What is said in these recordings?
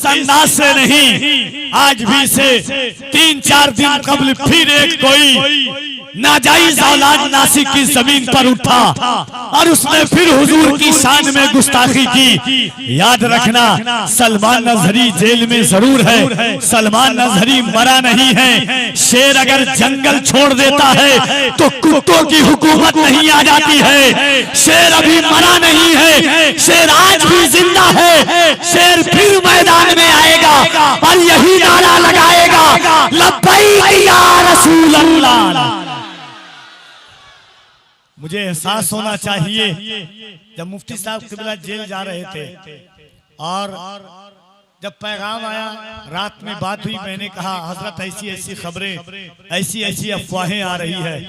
अंदाज से नहीं, आज भी से 3-4 दिन कबल फिर एक कोई नाजायज औलाद नासिक की जमीन पर उठा और उसने फिर हुजूर की शान में गुस्ताखी की। याद रखना, सलमान नजहरी जेल में जरूर है, सलमान नजहरी मरा नहीं है। शेर अगर जंगल छोड़ देता है तो कुत्तों की हुकूमत नहीं आ जाती है। शेर अभी मरा नहीं है, शेर आज भी जिंदा है। शेर फिर मैदान में आएगा और यही नारा लगाएगा, लब्बैक या रसूल अल्लाह। मुझे एहसास होना चाहिए, जब मुफ्ती साहब किबला जेल जा रहे थे और जब पैगाम आया, रात में बात हुई, मैंने कहा हजरत ऐसी ऐसी खबरें, ऐसी ऐसी अफवाहें आ रही है।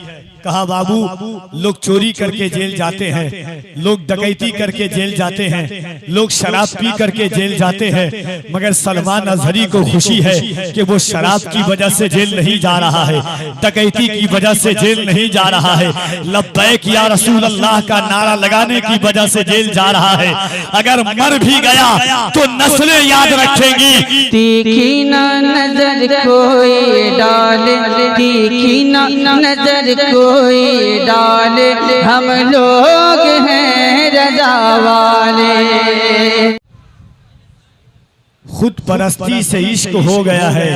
कहा बाबू, लोग चोरी करके जेल जाते हैं, लोग डकैती करके जेल जाते हैं, लोग शराब पी करके जेल जाते हैं, मगर सलमान नजहरी को खुशी है कि वो शराब की वजह से जेल नहीं जा रहा है, डकैती की वजह से जेल नहीं जा रहा है, लब्बैक या रसूल अल्लाह का नारा लगाने की वजह से जेल जा रहा है। अगर मर भी गया तो नस्लें याद रखेंगी। तीखी ना नजर कोई डाले, तीखी ना नजर कोई डाले, हम लोग हैं रजा वाले। खुद परस्ती से इश्क हो गया है,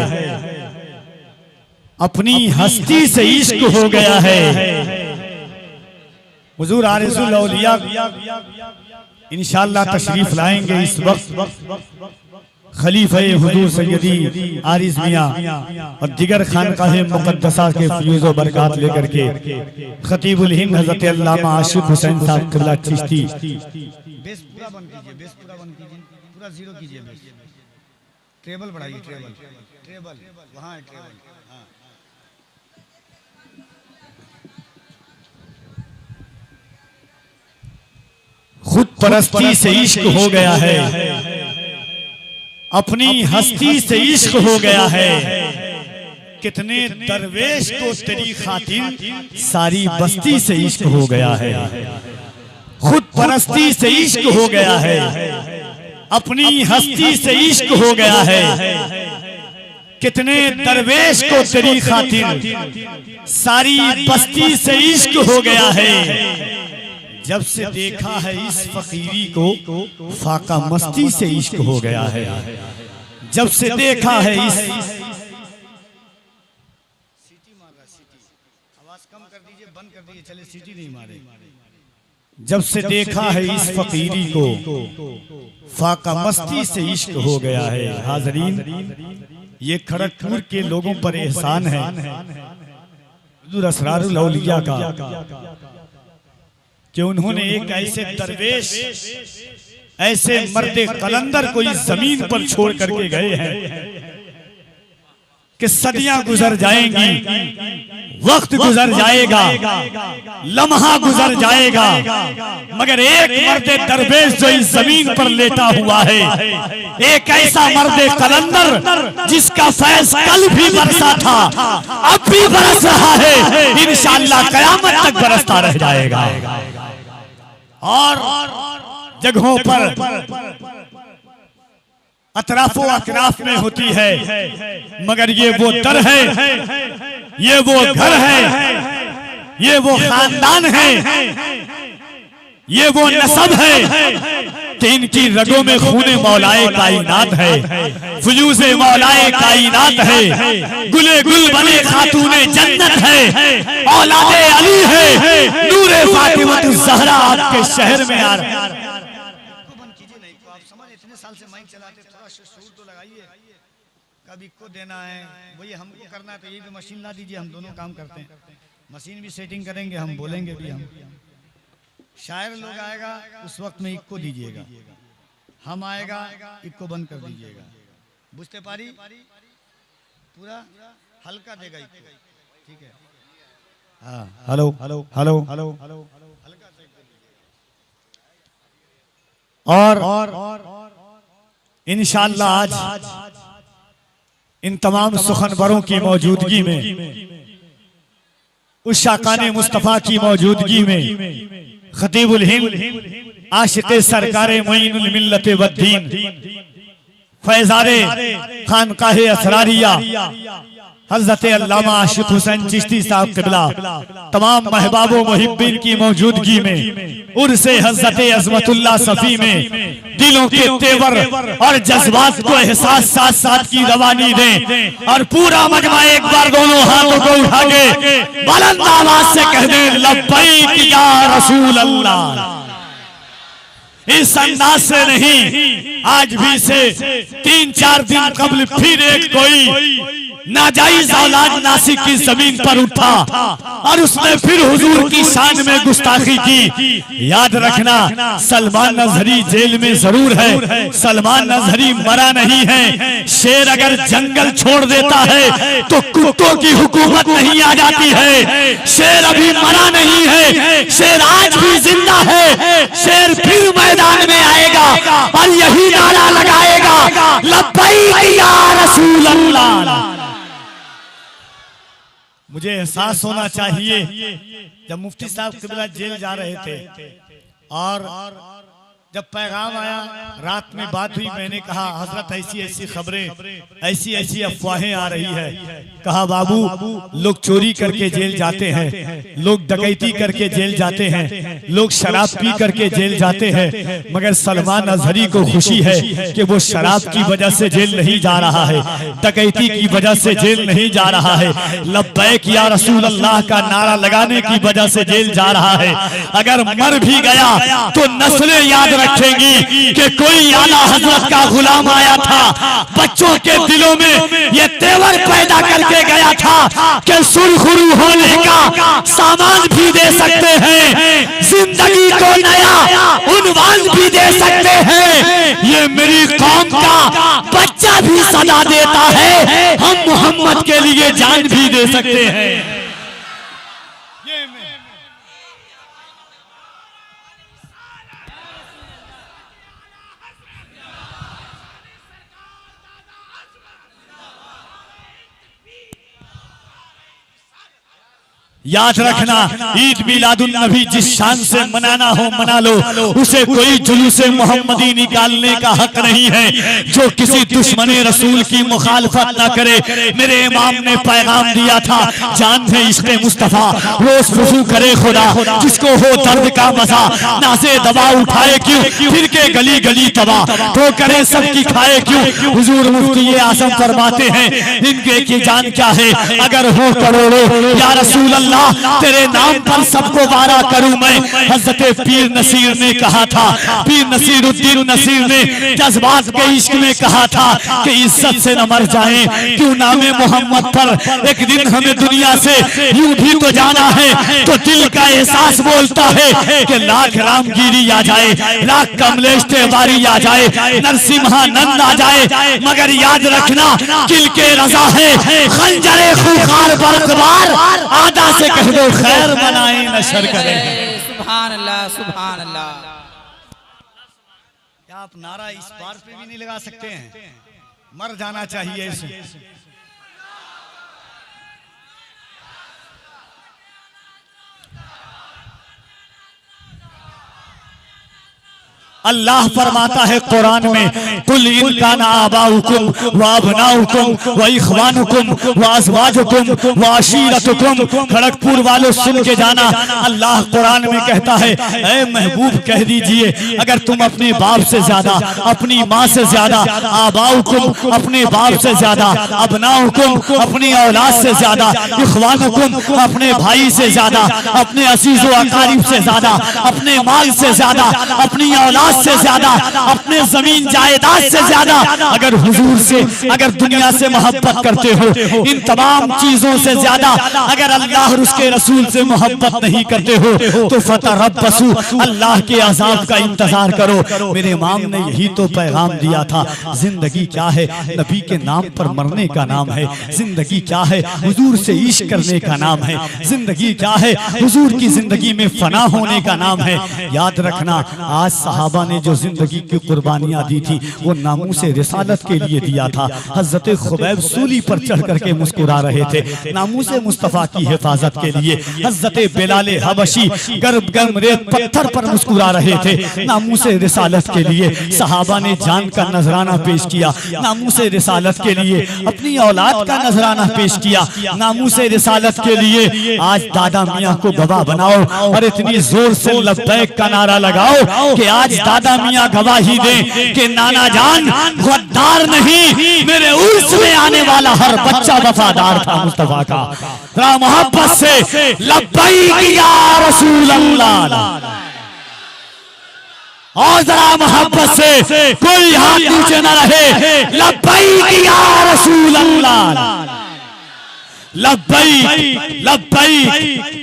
अपनी हस्ती से इश्क हो गया है। हुजूर आरिजुल औलिया इंशाअल्लाह तशरीफ लाएंगे। इस वक्त खलीफे हुजूर सैयदी आरिज मियां और दिगर खानकाहे मुकद्दसा के फ्यूज़ व बरकात लेकर के खतीबुल हिंद हज़रत अल्लामा आशिक हुसैन साहब क़िबला चिश्ती। बेस पूरा बंद कीजिए, बेस पूरा बंद कीजिए, पूरा जीरो कीजिए बेस। ट्रेबल बढ़ाइए, ट्रेबल ट्रेबल वहाँ है ट्रेबल। हाँ, खुद परस्ती से इश्क हो गया है, अपनी हस्ती से इश्क हो गया है। कितने दरवेश को तेरी खातिर सारी बस्ती से इश्क हो गया है। खुद परस्ती से इश्क हो गया है, अपनी हस्ती से इश्क हो गया है। कितने दरवेश को तेरी खातिर सारी बस्ती से इश्क हो गया है। जब से देखा है इस फकीरी को फाका मस्ती से इश्क हो गया है। जब से देखा है इस, सीटी मार रहा, सीटी आवाज कम कर दीजिए, बंद कर दीजिए, चले सीटी नहीं मारे। जब से देखा है इस फकीरी को फाका मस्ती से इश्क हो गया है। हाज़रीन, ये खड़गपुर के लोगों पर एहसान है हुज़ूर असरारुल औलिया का कि उन्होंने एक ऐसे दरवेश, ऐसे मर्दे कलंदर को इस जमीन पर छोड़ करके गए हैं कि सदियां गुजर जाएंगी, वक्त गुजर जाएगा, लम्हा गुजर जाएगा, मगर एक मर्दे दरवेश जो इस जमीन पर लेटा हुआ है, एक ऐसा मर्दे कलंदर जिसका फैज कल भी बरसा था, अब भी बरस रहा है, इंशाअल्लाह कयामत तक बरसता रह जाएगा। और जगहों पर अतराफो अतराफ में होती है, मगर ये वो दर है, ये वो घर है, ये वो खानदान है, ये वो नस्ब है कि इनकी रगों में खूने मौलाए कायनात है, फुयूज़े मौलाए कायनात है, गुले गुल बने खातूने जन्नत है, औलादे अली है, नूरे फातिमतुज़ ज़हरा आपके शहर में आ रहा है। बंद कीजिए नहीं तो आप समझ, इतने साल से माइक चलाते, थोड़ा शूर तो लगाइए। कभी को देना है, वही हमको करना है, तो यही पे मशीन ला दीजिए, हम दोनों काम करते हैं। मशीन भी सेटिंग करेंगे, हम बोलेंगे भी। हम शायर लोग आएगा उस वक्त में इक्को दीजिएगा, हम आएगा इक्को बंद कर दीजिएगा। बुझते पारी पूरा हल्का देगा इक्को, ठीक है। हाँ, हेलो हेलो हेलो हेलो हल्का से और इंशाअल्लाह आज इन तमाम सुखनवरों की मौजूदगी में, उस शाकाने मुस्तफ़ा की मौजूदगी में, खतीबुल हिंद आशिक़े सरकारे मुईनुल मिल्लत वद्दीन फैजारे खानकाहे असरारिया हजरत अल्लामा आशिक हुसैन चिश्ती साहब क़िबला तमाम महबाबो मुहिब्बीन की मौजूदगी में उर्से हजरत अज़मतुल्लाह सफ़ी में दिलों के तेवर और जज्बात को एहसास साथ साथ की रवानी दें और पूरा मजमा एक बार दोनों हाथों को उठा के बुलंद आवाज से कह दें लब्बैक या रसूल अल्लाह। इस अंदाज से नहीं, आज भी से 3-4 दिन कबल फिर एक कोई नाजायज औलाद नासिक की जमीन पर उठा और उसने फिर हुजूर की शान में गुस्ताखी की। याद रखना, सलमान नजहरी जेल में जरूर है, सलमान नजहरी मरा नहीं है। शेर अगर जंगल छोड़ देता है तो कुत्तों की हुकूमत नहीं आ जाती है। शेर अभी मरा नहीं है, शेर आज भी जिंदा है। शेर फिर मैदान में आएगा और यही नारा लगाएगा लब्बैक या रसूल अल्लाह। मुझे एहसास होना चाहिए, जब मुफ्ती साहब क़िबला जेल जा रहे थे और जब पैगाम आया, रात में बात हुई, मैंने कहा हजरत ऐसी ऐसी खबरें, ऐसी ऐसी अफवाहें आ रही है। कहा बाबू, लोग चोरी करके जेल जाते हैं, लोग डकैती करके जेल जाते हैं, लोग शराब पी करके जेल जाते हैं, मगर सलमान अजहरी को खुशी है कि वो शराब की वजह से जेल नहीं जा रहा है, डकैती की वजह से जेल नहीं जा रहा है, लब्बैक या रसूल अल्लाह का नारा लगाने की वजह से जेल जा रहा है। अगर मर भी गया तो नस्लें याद रखेंगी कि कोई आला हजरत का गुलाम आया था, बच्चों के दिलों में ये तेवर पैदा करके गया था कि सुरखरू होने का सामान भी दे सकते हैं, जिंदगी को नया उन्वान भी दे सकते हैं। ये मेरी कौम का बच्चा भी सदा देता है, हम मोहम्मद के लिए जान भी दे सकते हैं। याद रखना, ईद मिलादुन नबी जिस शान से मनाना हो मना लो, उसे कोई जुलूसे मोहम्मदी निकालने का हक नहीं है जो किसी दुश्मन रसूल की मुखालफत ना करे। मेरे इमाम ने पैगाम दिया था, जान है इश्क़ मुस्तफ़ा, रोज वुज़ू करे खुदा, जिसको हो दर्द का मजा, नाज़े दवा उठाए क्यों, फिर के गली गली तबा, तो करे सबकी खाए क्यों। हुजूर मुफ्ती आज़म फरमाते हैं, इनके की जान क्या है अगर हो करोड़ों, या रसूल अल्लाह तेरे नाम पर सबको वारा करूं मैं। हजरत पीर नसीर ने कहा था, पीर नसीरुद्दीन नसीर ने जज्बात के इश्क में कहा था कि इज्जत से न मर जाएं, क्यों नामे मोहम्मद पर एक दिन हमें दुनिया से यूं भी तो जाना है। तो दिल का एहसास बोलता है कि लाख रामगिरी आ जाए, लाख कमलेश तिवारी आ जाए, नरसिम्हानंद आ जाए, मगर याद रखना किल के रजा है खंजरे खूंखार बरकबार, आदा से कह दो खैर बनाए नशर करें। सुभान अल्लाह, सुभान अल्लाह। क्या आप नारा इस बार पे भी नहीं लगा सकते हैं? मर जाना चाहिए इसे। अल्लाह फरमाता है कुरान में, कुल इन काना आबाउकुम व अबनाउकुम व इखवानुकुम व अज़वाजुकुम व अशीरतुकुम। खड़गपुर वालों सुन के जाना, अल्लाह कुरान में कहता है, ऐ महबूब कह दीजिए, अगर तुम अपने बाप से ज्यादा, अपनी माँ से ज्यादा, आबाउकुम अपने बाप से ज्यादा, अबनाउकुम अपनी औलाद से ज्यादा, इखवानुकुम अपने भाई से ज्यादा, अपने अजीज़ो अकारिब से ज्यादा, अपने माल से ज्यादा, अपनी औलाद से ज्यादा, अपने जमीन जायदाद से ज्यादा अगर हुजूर से, अगर दुनिया से मोहब्बत करते हो, इन तमाम चीजों से ज्यादा अगर अल्लाह और उसके रसूल से मोहब्बत नहीं करते हो तो फतरब्बसू, अल्लाह के अजाब का इंतजार करो। मेरे इमाम ने यही तो पैगाम दिया था। जिंदगी क्या है? नबी के नाम पर मरने का नाम है। जिंदगी क्या है? हुजूर से इश्क करने का नाम है। जिंदगी क्या है? हुजूर की जिंदगी में फना होने का नाम है। याद रखना, आज सहाबा सहाबा ने जो जिंदगी की कुर्बानियां दी थी वो नामूसे रिसालत के लिए दिया था। हजरत खुबैब सूली पर चढ़ करके मुस्कुरा रहे थे नामूसे मुस्तफा की हिफाजत के लिए। हजरत बिलाल हबशी गर्म गर्म रेत पत्थर पर मुस्कुरा रहे थे नामूसे रिसालत के लिए। सहाबा ने जान का नजराना पेश किया नामूसे रिसालत के लिए, अपनी औलाद का नजराना पेश किया नामूसे रिसालत के लिए। आज दादा मियाँ को गवाह बनाओ और इतनी जोर से लब्बैक का नारा लगाओ कि आज दादा मियाँ गवाही दें कि नाना जान गद्दार नहीं, मेरे उर्स में आने वाला हर बच्चा वफादार था मुस्तफा का। जरा मोहब्बत से लब्बैक या रसूल अल्लाह, और जरा मोहब्बत से कोई हाथ नीचे न रहे, लब्बैक या रसूल अल्लाह, लब्बैक लब्बैक।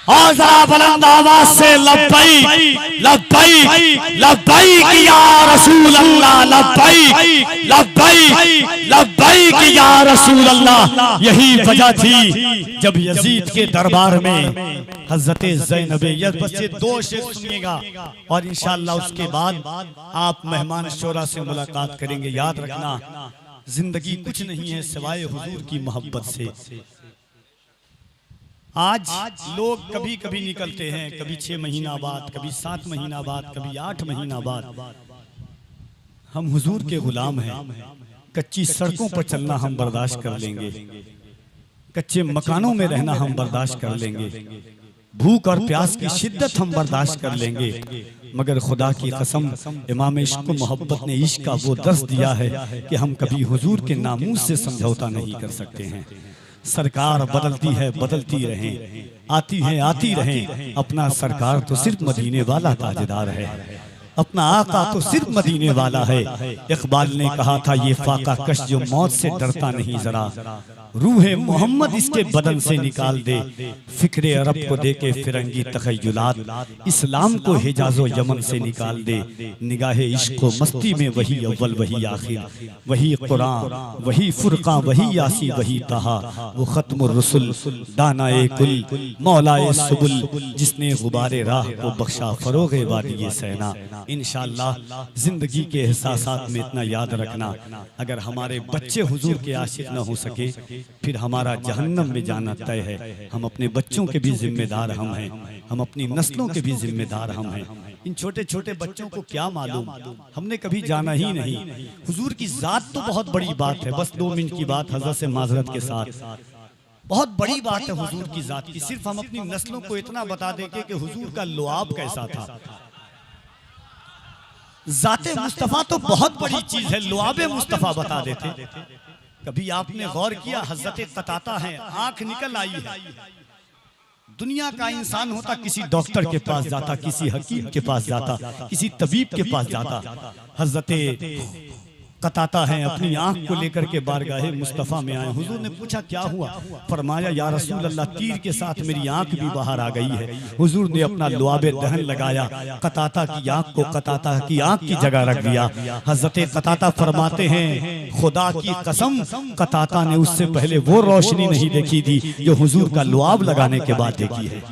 और जरा बुलंद आवाज से लब्बैक लब्बैक लब्बैक या रसूल अल्लाह, लब्बैक लब्बैक लब्बैक या रसूल अल्लाह। यही वजह थी जब यजीद के दरबार में हजरत ज़ैनब, बस ये 2 शेर सुनिएगा और इंशाअल्लाह उसके बाद आप मेहमान शोरा से मुलाकात करेंगे। याद रखना जिंदगी कुछ नहीं है सिवाय हुजूर की मोहब्बत से। आज लोग कभी कभी निकलते हैं, कभी 6 महीना बाद, कभी 7 महीना बाद, कभी 8 महीना बाद। हम हुजूर के गुलाम हैं। कच्ची सड़कों पर चलना हम बर्दाश्त कर लेंगे, कच्चे मकानों में रहना हम बर्दाश्त कर लेंगे, भूख और प्यास की शिद्दत हम बर्दाश्त कर लेंगे, मगर खुदा की कसम इमाम इश्क मोहब्बत ने इश्क का वो दर्स दिया है कि हम कभी हुजूर के नामूस से समझौता नहीं कर सकते हैं। सरकार बदलती है, बदलती रहें, आती है आती रहें, अपना सरकार तो सिर्फ मदीने वाला ताजदार है, अपना आका तो सिर्फ मदीने वाला है। इकबाल ने कहा था ये फाका कश जो मौत से डरता नहीं जरा, रूहे मोहम्मद इसके बदन से निकाल दे, फिक्रे अरब को दे के फिरंगी तखय्युलात, इस्लाम को हिजाज़ो यमन से निकाल दे, निगाहे इश्क को मस्ती में वही अव्वल वही आखिर, वही कुरान वही फुरकान वही यासी वही तहा, वो खत्मुर रसूल दानाए कुल मौलाए सुबुल, जिसने गुबारे राह को बख्शा फरोगे वादिये सैना। इंशाअल्लाह जिंदगी के एहसासात में इतना याद रखना, अगर हमारे बच्चे हुजूर के आशिक न हो सके फिर हमारा जहन्नम में जाना तय है। हम अपने बच्चों के भी जिम्मेदार हम हैं, हम अपनी नस्लों के भी जिम्मेदार हम हैं। इन छोटे छोटे बच्चों को क्या मालूम, हमने कभी जाना ही नहीं। हुजूर की जात तो बहुत बड़ी बात है, बस 2 मिनट की बात हज़रत से माजरत के साथ, बहुत बड़ी बात है हुजूर की जात की। सिर्फ हम अपनी नस्लों को इतना बता देंगे कि हुजूर का लुआब कैसा था। जाते मुस्तफा तो बहुत बड़ी चीज है, लुआबे मुस्तफा बता देते। कभी आपने गौर किया, हजरत कताता है, आंख निकल आई है, दुनिया का इंसान होता किसी डॉक्टर के पास जाता, किसी हकीम के पास जाता, किसी तबीब के पास जाता। हजरत कताता है अपनी आंख को लेकर के बारगाहे मुस्तफ़ा में आए। हुजूर ने पूछा क्या हुआ, फरमाया या रसूल अल्लाह तीर के साथ मेरी आंख भी बाहर आ गई है। हुजूर ने अपना लुआबे दहन लगाया, कताता की आंख को कताता की आंख की जगह रख दिया। हजरत कताता फरमाते हैं खुदा की कसम कताता ने उससे पहले वो रोशनी नहीं देखी थी जो हुजूर का लुआब लगाने के बाद देखी है।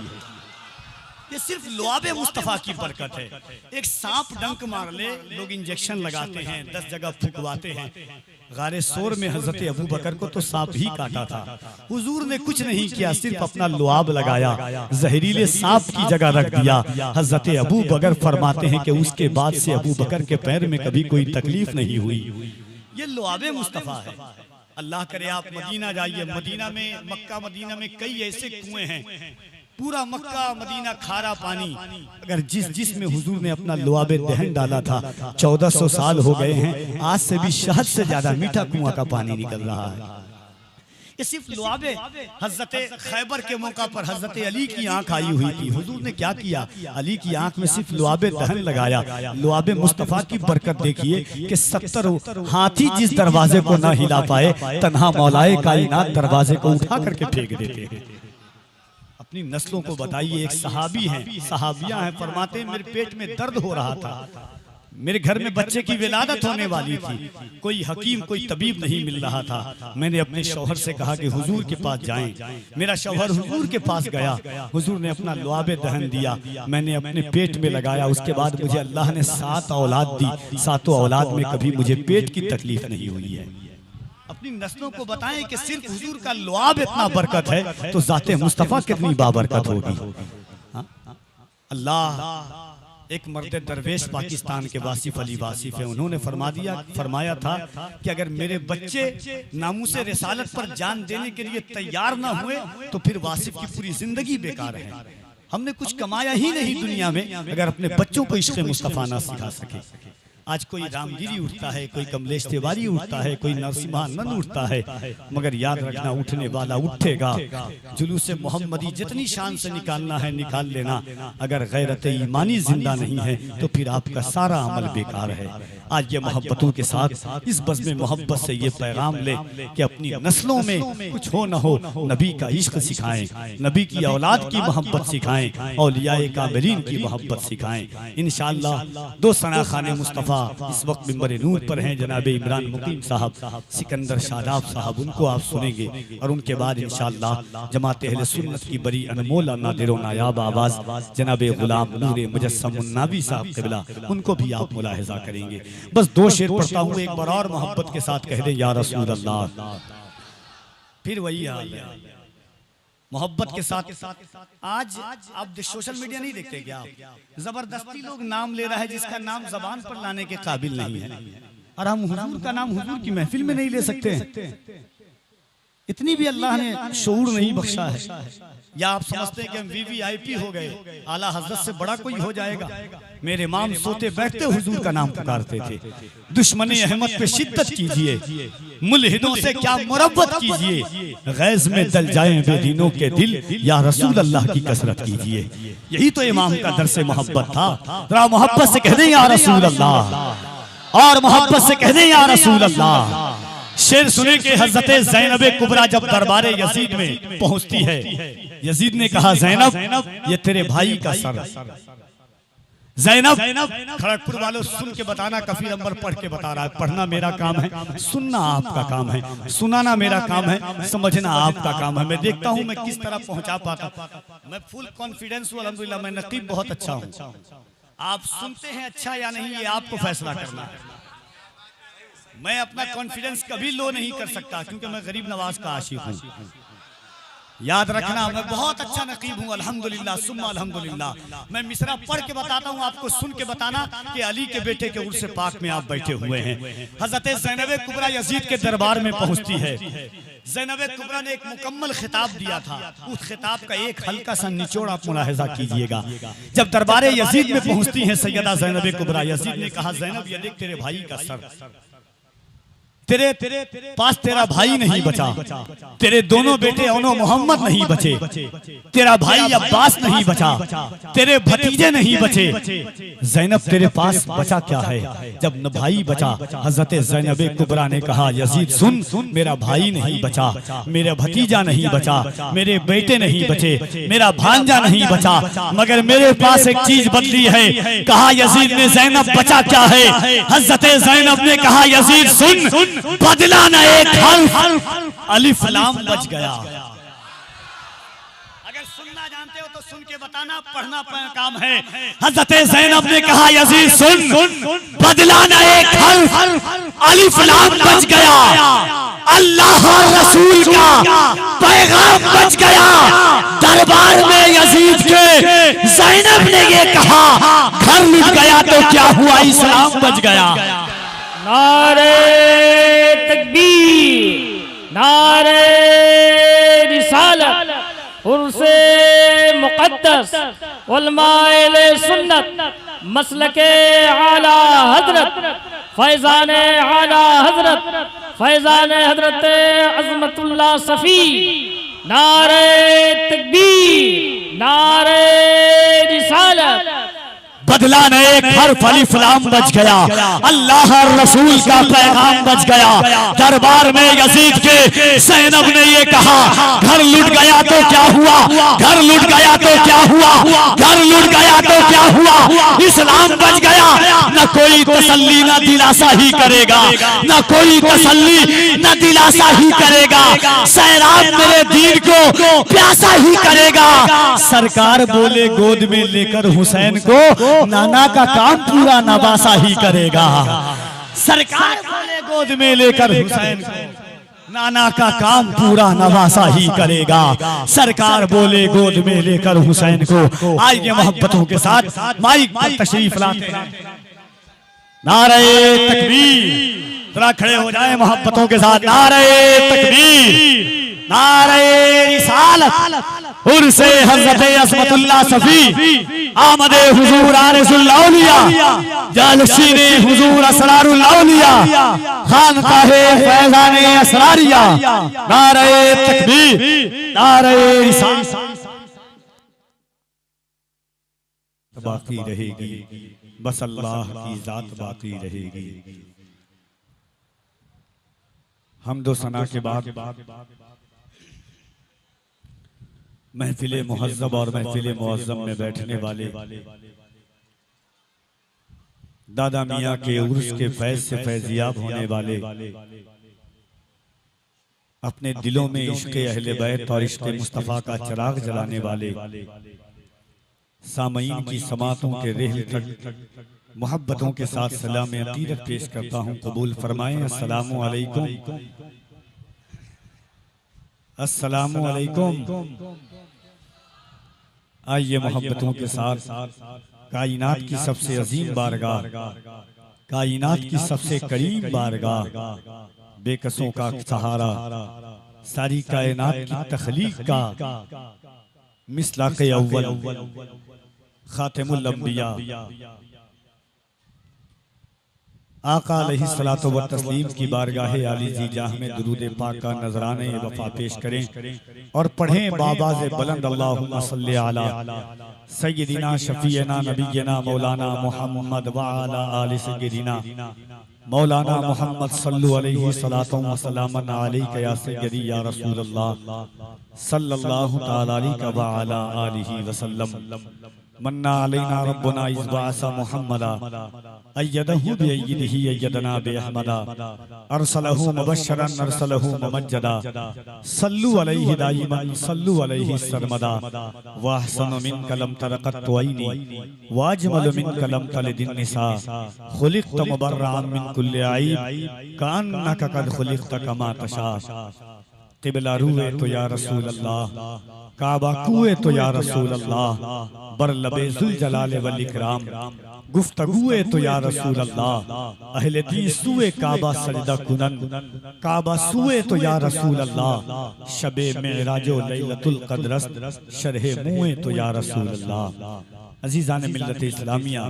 ये सिर्फ लुआबे मुस्तफा की बरकत है। एक सांप डंक मार ले, लोग इंजेक्शन लगाते हैं, 10 जगह फुकवाते हैं। गारे सोर में हजरत अबू बकर को तो सांप ही काटा था, हुजूर ने कुछ नहीं किया, सिर्फ अपना लुआब लगाया, जहरीले सांप की जगह रख दिया। हजरत अबू बकर फरमाते हैं कि उसके बाद से अबू बकर के पैर में कभी कोई तकलीफ नहीं हुई। ये लुआबे मुस्तफा है। अल्लाह करे आप मदीना जाइए, मदीना में, मक्का मदीना में कई ऐसे कुएं हैं, पूरा मक्का मदीना खारा पानी। अगर जिस में हुजूर ने अपना लुआबे दहन डाला था 1400 साल हो गए हैं, आज से भी शहद से ज्यादा मीठा कुआं का पानी निकल रहा है। ये सिर्फ लुआबे। हजरत खैबर के मौका पर हजरत अली की आंख आई हुई थी, हुजूर ने क्या किया, अली की आंख में सिर्फ लुआबे दहन लगाया। लुआबे मुस्तफा की बरकत देखिए कि 70 हाथी जिस दरवाजे को ना हिला पाए, तन्हा मौलाए कायनात दरवाजे को उठा करके फेंक देते हैं। अपनी नस्लों को बताइए। एक सहाबी हैं, सहाबियां हैं, फरमाते मेरे पेट में दर्द हो रहा था, मेरे घर में बच्चे की विलादत होने वाली थी, कोई हकीम कोई तबीब नहीं मिल रहा था। मैंने अपने शौहर से कहा कि हुजूर के पास जाएं। मेरा शौहर हुजूर के पास गया, हुजूर ने अपना लुआबे दहन दिया, मैंने अपने पेट में लगाया। उसके बाद मुझे अल्लाह ने 7 औलाद दी, 7 औलाद में कभी मुझे पेट की तकलीफ नहीं हुई है। अपनी नस्लों को बताएं कि सिर्फ हुजूर का लुआब इतना बरकत है तो जाते मुस्तफा कितनी बाबरकत होगी। अल्लाह एक मर्द दरवेश पाकिस्तान के वासिफ अली वासिफ है, उन्होंने फरमाया था कि अगर मेरे बच्चे नामूसे रिसालत पर जान देने के लिए तैयार ना हुए तो फिर वासिफ की पूरी जिंदगी बेकार है। हमने कुछ कमाया ही नहीं दुनिया में अगर अपने बच्चों को इश्क़ मुस्तफ़ा ना सिखा सके। आज कोई रामगिरी उठता है, कोई कमलेश तिवारी उठता है, कोई नरसिम्हानंद उठता है, मगर याद रखना उठने वाला उठेगा। जुलूस मोहम्मदी जितनी शान से निकालना है निकाल लेना, अगर गैरत ईमानी जिंदा नहीं है तो फिर आपका सारा अमल बेकार है। आज ये मोहब्बतों के साथ इस बज़्म मोहब्बत से ये पैगाम ले कि अपनी नस्लों में कुछ हो न हो नबी का इश्क सिखाएं, नबी की औलाद की मोहब्बत सिखाएं, औलियाए कामिलीन की मोहब्बत सिखाएं। इंशाअल्लाह 2 सनाखाने मुस्तफ़ा इस वक्त मिंबर नूर पर हैं जनाब इमरान मुकीम साहब, सिकंदर शादाब साहब, उनको आप सुनेंगे और उनके बाद इंशाअल्लाह जमात अहले सुन्नत की बड़ी अनमोल नादिर व नायाब आवाज़ जनाब गुलाम नूर मुजस्सम नावी साहब क़िबला, उनको भी आप मुलाहिज़ा करेंगे। बस 2 शेर पढ़ता हूँ, एक बार और मोहब्बत के साथ कह दें या रसूल अल्लाह। फिर वही हाल है मोहब्बत के साथ। आज आप सोशल मीडिया नहीं देखते क्या, जबरदस्ती लोग नाम ले रहा है जिसका नाम जबान पर लाने के काबिल नहीं है, और हम हुजूर का नाम हुजूर की महफिल में नहीं ले सकते। इतनी भी अल्लाह ने शऊर नहीं बख्शा है। या आप समझते हैं कि हम वीवीआईपी हो गए, आला हजरत से बड़ा कोई हो जाएगा। मेरे इमाम सोते बैठते हुजूर का नाम पुकारते थे। दुश्मनी अहमद पे शिद्दत कीजिए, मुल्हिदों से क्या मुरब्बत कीजिए, गैज़ में दल जाएं बेदीनों के दिल, या रसूल अल्लाह की कसरत कीजिए। यही तो इमाम का दरसे मोहब्बत था। जरा मोहब्बत से कह दें या रसूल अल्लाह, और मोहब्बत से कह दें या रसूल अल्लाह। शेर सुने के हजरत ज़ैनब कुबरा जब दरबारे यजीद में पहुंचती है, यजीद ने कहा ज़ैनब ये तेरे भाई का सर। ज़ैनब, खड़गपुर वालों सुन के बताना, कफीर अंबर पढ़ के बता रहा है, पढ़ना मेरा काम है, सुनना आपका काम है, सुनाना मेरा काम है, समझना आपका काम है। मैं देखता हूं मैं किस तरह पहुंचा पाता। मैं फुल कॉन्फिडेंस हूं अल्हम्दुलिल्लाह, मैं नकीब बहुत अच्छा हूं। आप सुनते हैं अच्छा या नहीं ये आपको फैसला करना है। मैं अपना कॉन्फिडेंस कभी लो नहीं कर सकता क्योंकि मैं गरीब नवाज का आशिक हूँ। याद रखना मैं बहुत अच्छा नकीब हूँ अल्हम्दुलिल्लाह सुम्मा अल्हम्दुलिल्लाह। मैं मिसरा पढ़ के बताता हूँ, आपको सुन के बताना कि अली के बेटे के उर्स पाक में आप बैठे हुए हैं। हजरत ज़ैनब कुबरा यजीद के दरबार में पहुँचती है। ज़ैनब कुबरा ने एक मुकम्मल खिताब दिया था, उस खिताब का एक हल्का सा निचोड़ आप मुलाहिजा कीजिएगा। जब दरबार यजीद में पहुँचती है सैयदा ज़ैनब कुबरा, यजीद ने कहा ज़ैनब ये देख तेरे भाई का सर, तेरे पास तेरा भाई नहीं बचा, तेरे दोनों बेटे औनो मोहम्मद नहीं बचे, तेरा भाई अब्बास नहीं बचा, तेरे भतीजे नहीं बचे। ज़ैनब तेरे पास बचा क्या है? जब न भाई बचा, हजरत ज़ैनब कुबरा ने कहा यजीद सुन, मेरा भाई नहीं बचा, मेरा भतीजा नहीं बचा, मेरे बेटे नहीं बचे, मेरा भांजा नहीं बचा, मगर मेरे पास एक चीज बदली है। कहा यजीद ने ज़ैनब बचा क्या है? हजरत ज़ैनब ने कहा यजीद सुन, बदला ना एक हर्फ, अलिफ लाम बच गया। अगर सुनना जानते हो तो सुन के बताना, पढ़ना काम है। हजरत ज़ैनब ने कहा यजीद सुन, बदला ना एक हर्फ, अलिफ लाम बच गया। अल्लाह और रसूल का पैगाम बच गया। दरबार में यजीद के ज़ैनब ने ये कहा, घर लुट गया तो क्या हुआ, इस्लाम बच गया। नारे तकबीर, नारे रिसालत, उर्से मुक़द्दस, उलमाए सुन्नत, मसलके आला हजरत, फैज़ाने आला हजरत, फैज़ाने हजरत अज़मतुल्लाह सफ़ी। नारे तकबीर, नारे रिसालत, बदला न एक हर्फ अलिफ लाम बच गया, अल्लाह और रसूल का पैगाम बच गया। दरबार में यजीद के ज़ैनब ने ये कहा, घर लुट गया तो क्या हुआ, घर लुट गया तो क्या हुआ, घर लुट गया तो क्या हुआ, इस्लाम बच गया। न कोई तसल्ली न दिलासा ही करेगा, न कोई तसल्ली न दिलासा ही करेगा, सैराब मेरे दीन को प्यासा ही करेगा। सरकार बोले गोद में लेकर हुसैन को, नाना का काम पूरा नवासा ही करेगा। सरकार बोले गोद में लेकर हुसैन को, नाना का काम पूरा नवासा ही करेगा। सरकार बोले गोद में लेकर हुसैन को। आइए मोहब्बतों के साथ माइक पर तशरीफ लाते हैं। नारे तकबीर, जरा खड़े हो जाए मोहब्बतों के साथ। नारे तकबीर, नारे रिसालत, उर्से हज़रत असमतुल्लाह सफ़ी, आमदे हुजूर आरिज़ुल औलिया, जलसीने हुजूर असरारुल औलिया, खानकाहे फैज़ाने असरारिया। नारे तकबीर, नारे रिसालत बाकी रहेगी, बस अल्लाह की जात बाकी रहेगी। हमदो सना के बाद महफिले मुहज्जब और महफिले मुअज़्ज़म में बैठने वाले दादा मियाँ के उर्स के फैज़ से फैज़याब होने वाले, अपने दिलों में इश्क़ अहले बैत और इश्क़ मुस्तफ़ा का चिराग जलाने वाले सामईन की समातों के रेहल तक मोहब्बतों के साथ सलाम अक़ीदत पेश करता हूँ। कबूल फरमाएं। अस्सलामु अलैकुम, अस्सलामु अलैकुम। आइए मोहब्बतों के साथ कायनात की सबसे अजीम बारगाह, कायनात की सबसे करीब बारगाह, बेकसों का सहारा, सारी कायनात की तख्लीक का मिसलाक़े अव्वल, खातिमुल अंबिया आका अलैहिस्सलातु व तस्लीम की बारगाह आली जी जाह में दुरूद पाक का नजराने वफा पेश करें और पढ़ें बाबाज़ बुलंद अल्लाहुम्मा सल्ली अला सय्यदिना शफीना नबीना मौलाना मुहम्मद व अला आलि सय्यदिना मौलाना मुहम्मद सल्लु अलैहि सलातो व सलामन अलैका या सय्यदी या रसूल अल्लाह सल्लल्लाहु तआला अलैहि व अला आलिहि वसल्लम। मन्ना अलैना रब्बुना इज़ बअसा मुहम्मदा अय्यदहु बिअय्यिदिही अय्यदना बिअहमदा अरसलहु मुबश्शरन अरसलहु मुमज्जदा सल्लु अलैहि दाइमन सल्लु अलैहि सरमदा व अहसनु मिनका लम तरक़त ऐनी व अजमलु मिनका लम तलिदिन निसा खुलिक़त मुबर्रअन मिन कुल्लि ऐब कअन्नका क़द खुलिक़त कमा तशा। क़िबला रूए तो या रसूल अल्लाह, काबा कुए तो या रसूल अल्लाह, बरलबे जुल जलाल वल इकराम, गुफ्तगुए तो या रसूल अल्लाह, अहले दी सुए काबा सजदा कुनन, काबा सुए तो या रसूल अल्लाह, शबे मेराजो लैलतुल क़द्रस्त, शरहे मुए तो या रसूल अल्लाह। अजीज़ान मिल्लत इस्लामिया,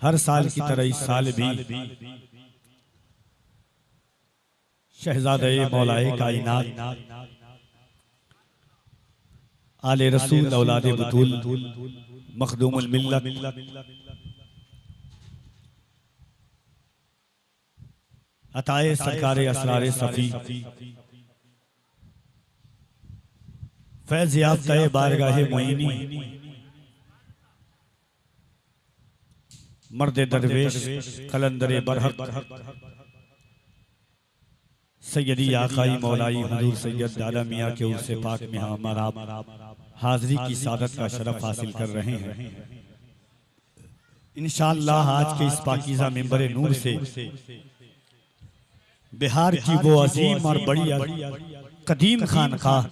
हर साल की तरह इस साल भी शहजादे मौलाए कायनात आले रसूल औलादे बतूल मखदूमुल मिल्लत अताए सरकारे असरारे सफ़ी फैज़ याफ्ता बारगाहे मोइनी मर्द दरवेश कलंदरे बरहक सैयदी आकाई मौलाई हुजूर सैयद दादा मियाँ के उर्से पाक में हमारा हाज़री की सादत का शरफ हासिल कर रहे हैं। इंशाअल्लाह आज के इस पाकीज़ा मिंबर नूर से बिहार की वो अजीम और बड़ी कदीम खानकाह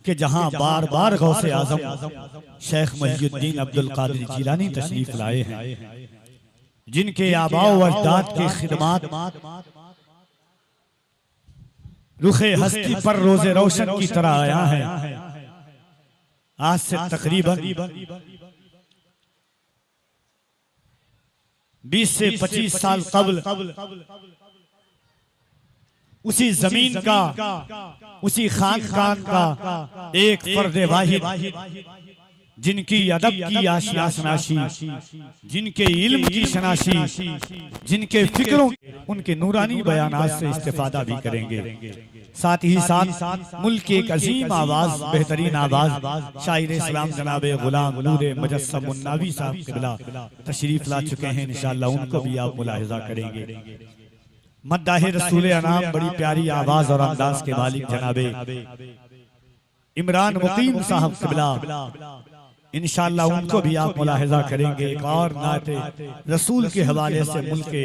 के जहां बार बार गौसे आज़म शेख मुहीउद्दीन अब्दुल कादिर जिलानी तशरीफ लाए हैं, जिनके आबाओ व अजदाद की खिदमत रुखे हस्ती पर रोजे रोशन की तरह आया है। आज से तकरीबन 20 से 25 साल कबल उसी जमीन का, उसी खानकान का एक फर्द वाहिद जिनकी अदब की आशिया शनाशी, जिनके इल्म की शनाशी, जिनके फिक्रों, उनके नूरानी बयानात से इस्तिफादा भी करेंगे। साथ ही साथ मुल्क की एक अजीम आवाज, बेहतरीन आवाज शायर इस्लाम जनाब गुलाम नूरे मुजस्सम मुन्नावी साहब क़िबला तशरीफ ला चुके हैं। इंशाअल्लाह उनको भी आप मुलाहिजा करेंगे। मद्दाह रसूल अनाम, बड़ी प्यारी आवाज और अंदाज के मालिक जनाबे इमरान मुकीम साहब क़िबला, इंशाअल्लाह उनको भी आप मुलाहिजा करेंगे। एक और नाते रसूल के हवाले से मुल्क के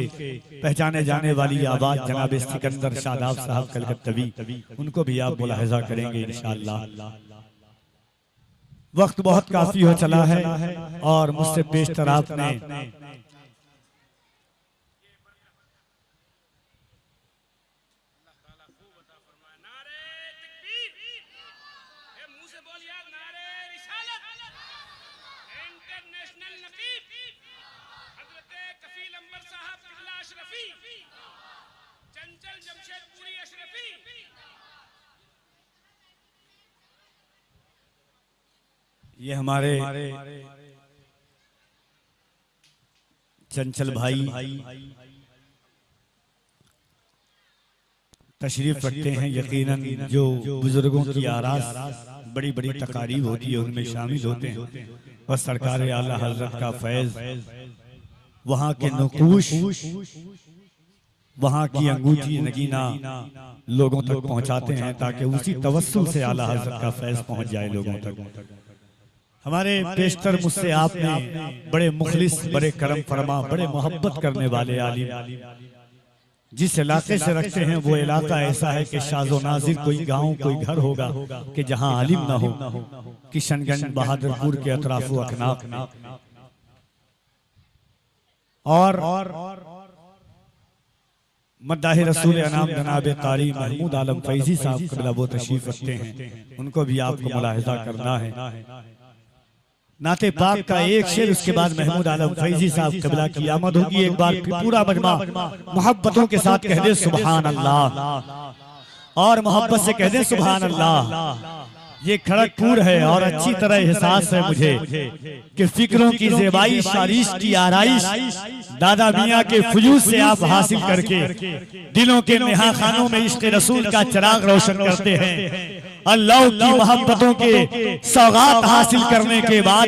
पहचाने जाने वाली आवाज जनाब सिकंदर शादाब साहब कलकत्तवी, उनको भी आप मुलाहिजा करेंगे इंशाअल्लाह। वक्त बहुत काफी हो चला है और मुझसे पेशतर आपने ये हमारे चंचल भाई तशरीफ रखते हैं। यकीनन जो बुजुर्गों की आरास बड़ी बड़ी तकारीब होती है उनमें शामिल होते हैं और सरकार आला हजरत का फैज, वहाँ के नकूश, वहाँ की अंगूठी नगीना लोगों तक पहुँचाते हैं ताकि उसी तवस्सुल से आला हजरत का फैज पहुँच जाए लोगों तक। हमारे पेशतर मुझसे आपने बड़े मुखलिस, बड़े करम फरमा, बड़े मोहब्बत करने वाले आलिम जिस इलाके से रखते हैं वो इलाका ऐसा है कि शाजो नाजिर कोई गांव, कोई घर होगा कि जहां आलिम ना हो। किशनगंज, बहादुरपुर के अतराफो अखनाफ और मद्दाह रसूल अनाम जनाब कारी महमूद आलम फैजी साहब क़िबला वो तशरीफ रखते हैं, उनको भी आपको मुलाहिजा करना है। नाते पाक का एक शेर, उसके बाद महमूद आलम फैजी साहब क़िबला की आमद होगी। एक बार पूरा मजमा मोहब्बतों के साथ कह दे सुभान अल्लाह, और मोहब्बत से कह दे सुभान अल्लाह। ये खड़गपुर है और अच्छी तरह एहसास है मुझे कि फिक्रों की ज़ेबाई, शारीश की आराइश दादा मियाँ के फुयूज से आप हासिल करके दिलों के नेहा खानों में इश्क़ रसूल का चिराग रोशन करते हैं। अल्लाह की मोहब्बतों के सौगात हासिल करने के बाद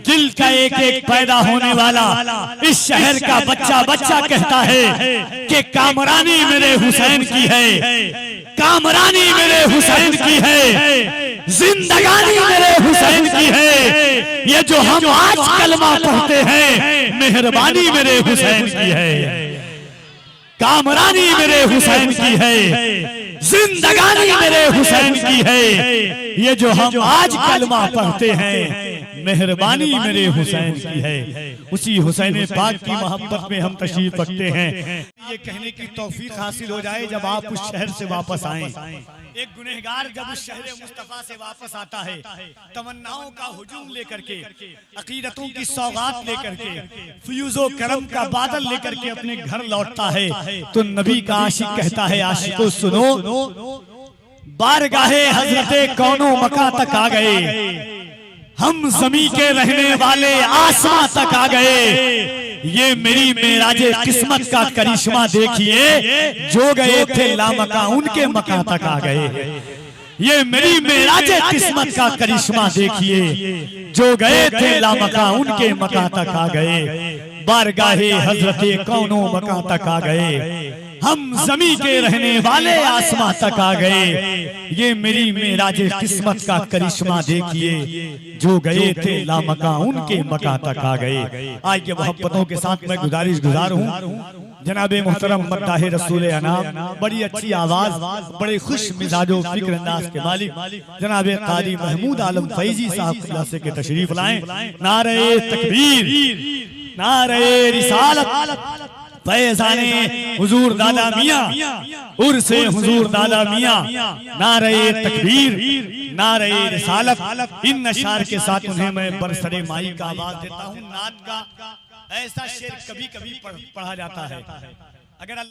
दिल का एक एक पैदा होने वाला इस शहर का बच्चा बच्चा कहता है कि कामरानी मेरे हुसैन की है, कामरानी मेरे हुसैन की है, जिंदगानी मेरे हुसैन की है। ये जो हम आज कलमा पढ़ते हैं मेहरबानी मेरे हुसैन की है, कामरानी मेरे हुसैन की है, जिंदगानी मेरे हुसैन की है। ये जो हम आज कलमा पढ़ते हैं मेहरबानी मेरे हुसैन की है। उसी हुसैन पाक की मोहब्बत में हम तशरीफ रखते हैं। ये कहने की तौफीक हासिल हो जाए जब आप उस शहर से वापस आएं। एक गुनहगार जब उस शहर मुस्तफा से वापस आता है तमन्नाओं का हुजूम लेकर के, अकीदतों की सौगात लेकर के, फ्यूज़ो करम का बादल लेकर के अपने घर लौटता है तो नबी का आशिक कहता है आशिकों सुनो, बारगाहे हजरते कौनो मका तक आ गए, हम ज़मीं के रहने वाले आसमां तक आ गए। ये मेरी मेराजे किस्मत का करिश्मा देखिए, जो गए थे लामका उनके मका तक आ गए। ये मेरी मेराजे किस्मत का करिश्मा देखिए, जो गए थे लामका उनके मका तक आ गए। बारगाहे हजरते कौनो मका तक आ गए, हम ज़मीं के रहने वाले आसमां तक आ गए। ये मेरी मेराजे किस्मत का करिश्मा देखिए, जो गए थे लामका उनके मका तक आ गए। आज के मोहब्बतों के साथ मैं गुजारिश गुजार हूँ जनाबे मोहतरम मद्दाह रसूल अनाम, बड़ी अच्छी आवाज, बड़े खुश मिजाजो फिक्र अंदाज के मालिक जनाबे कारी महमूद आलम फैजी साहब से के तशरीफ लाएं। नारे तकबीर, नारे रिसालत, फैज़ाने हुजूर दादा मियाँ, उर्से हुजूर दादा मियाँ, नारे तकबीर, नारे रिसालत। इन नशार के साथ उन्हें मैं बरसरे माई का आवाज देता हूँ। नात का ऐसा शेर कभी कभी पढ़ा जाता है। अगर